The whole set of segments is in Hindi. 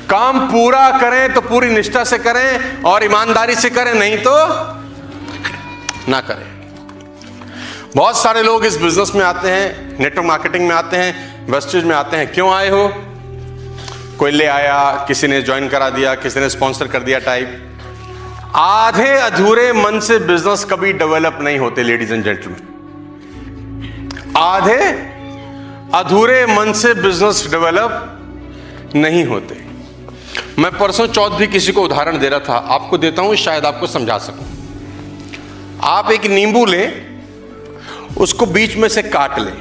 काम पूरा करें तो पूरी निष्ठा से करें और ईमानदारी से करें, नहीं तो ना करें। बहुत सारे लोग इस बिजनेस में आते हैं, नेटवर्क मार्केटिंग में आते हैं, वेस्टेज में आते हैं। क्यों आए हो? कोई ले आया, किसी ने ज्वाइन करा दिया, किसी ने स्पॉन्सर कर दिया टाइप। आधे अधूरे मन से बिजनेस कभी डेवलप नहीं होते लेडीज एंड जेंटलमैन। आधे अधूरे मन से बिजनेस डेवलप नहीं होते। मैं परसों चौथ भी किसी को उदाहरण दे रहा था, आपको देता हूं, शायद आपको समझा सकूं। आप एक नींबू लें, उसको बीच में से काट लें।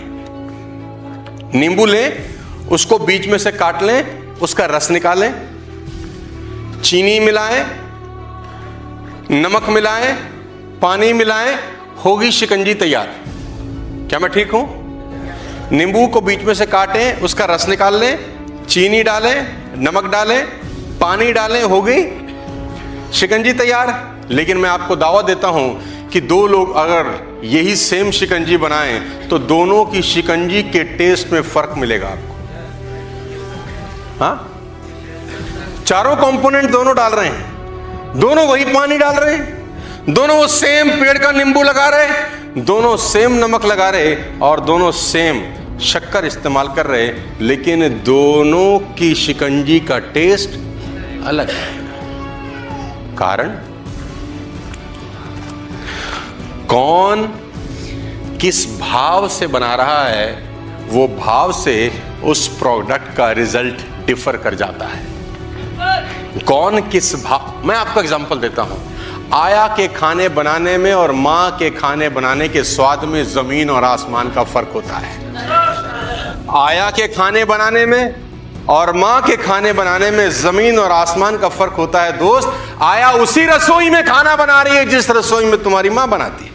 नींबू लें, उसको बीच में से काट लें, उसका रस निकालें, चीनी मिलाएं, नमक मिलाएं, पानी मिलाएं, होगी शिकंजी तैयार। क्या मैं ठीक हूं? नींबू को बीच में से काटें, उसका रस निकाल लें, चीनी डालें, नमक डालें, पानी डालें, हो गई शिकंजी तैयार। लेकिन मैं आपको दावा देता हूं कि दो लोग अगर यही सेम शिकंजी बनाएं तो दोनों की शिकंजी के टेस्ट में फर्क मिलेगा आपको। हाँ, चारों कंपोनेंट दोनों डाल रहे हैं, दोनों वही पानी डाल रहे हैं, दोनों वो सेम पेड़ का नींबू लगा रहे, दोनों सेम नमक लगा रहे और दोनों सेम शक्कर इस्तेमाल कर रहे, लेकिन दोनों की शिकंजी का टेस्ट अलग है। कारण कौन किस भाव से बना रहा है, वो भाव से उस प्रोडक्ट का रिजल्ट डिफर कर जाता है। कौन किस भाव, मैं आपको एग्जांपल देता हूं। आया के खाने बनाने में और मां के खाने बनाने के स्वाद में जमीन और आसमान का फर्क होता है। आया के खाने बनाने में और मां के खाने बनाने में जमीन और आसमान का फर्क होता है। दोस्त, आया उसी रसोई में खाना बना रही है जिस रसोई में तुम्हारी मां बनाती है।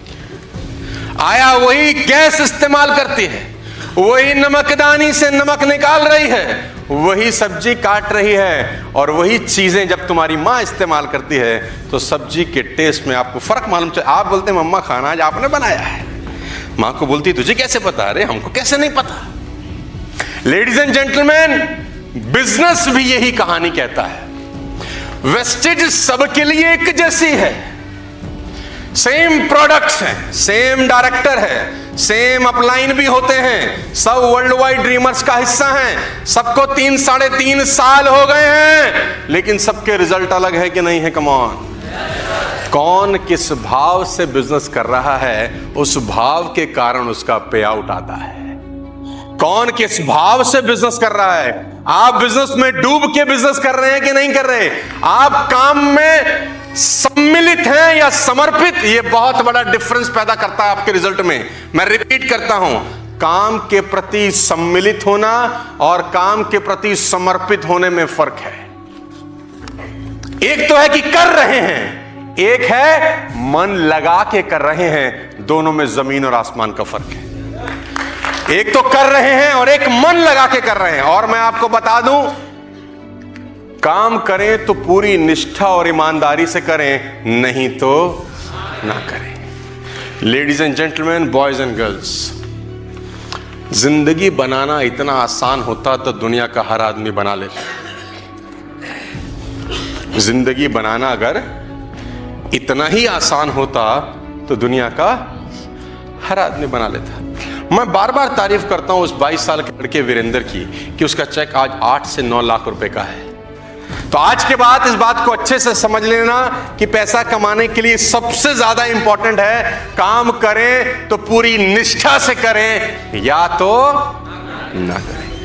आया वही गैस इस्तेमाल करती है, वही नमकदानी से नमक निकाल रही है, वही सब्जी काट रही है, और वही चीजें जब तुम्हारी मां इस्तेमाल करती है तो सब्जी के टेस्ट में आपको फर्क मालूम चले। आप बोलते हैं मम्मा खाना आज आपने बनाया है, मां को बोलती तुझे कैसे पता? अरे हमको कैसे नहीं पता। लेडीज एंड जेंटलमैन, बिजनेस भी यही कहानी कहता है। वेस्टेज सबके लिए एक जैसी है, सेम प्रोडक्ट्स हैं, सेम डायरेक्टर है, सेम अपलाइन भी होते हैं, सब वर्ल्ड वाइड ड्रीमर्स का हिस्सा हैं, सबको 3 साढ़े 3 साल हो गए हैं, लेकिन सबके रिजल्ट अलग है कि नहीं है? Come on. कौन किस भाव से बिजनेस कर रहा है, उस भाव के कारण उसका पे आउट आता है। कौन किस भाव से बिजनेस कर रहा है। आप बिजनेस में डूब के बिजनेस कर रहे हैं कि नहीं कर रहे? आप काम में सम्मिलित हैं या समर्पित? ये बहुत बड़ा डिफरेंस पैदा करता है आपके रिजल्ट में। मैं रिपीट करता हूं, काम के प्रति सम्मिलित होना और काम के प्रति समर्पित होने में फर्क है। एक तो है कि कर रहे हैं, एक है मन लगा के कर रहे हैं। दोनों में जमीन और आसमान का फर्क है। एक तो कर रहे हैं और एक मन लगा के कर रहे हैं। और मैं आपको बता दूं, काम करें तो पूरी निष्ठा और ईमानदारी से करें, नहीं तो ना करें। Ladies and gentleman, boys and girls, जिंदगी बनाना इतना आसान होता तो दुनिया का हर आदमी बना लेता। जिंदगी बनाना अगर इतना ही आसान होता तो दुनिया का हर आदमी बना लेता। मैं बार बार तारीफ करता हूं उस 22 साल के लड़के वीरेंद्र की कि उसका चेक आज 8 से 9 लाख रुपए का है। तो आज के बाद इस बात को अच्छे से समझ लेना कि पैसा कमाने के लिए सबसे ज्यादा इंपॉर्टेंट है, काम करें तो पूरी निष्ठा से करें या तो ना करें।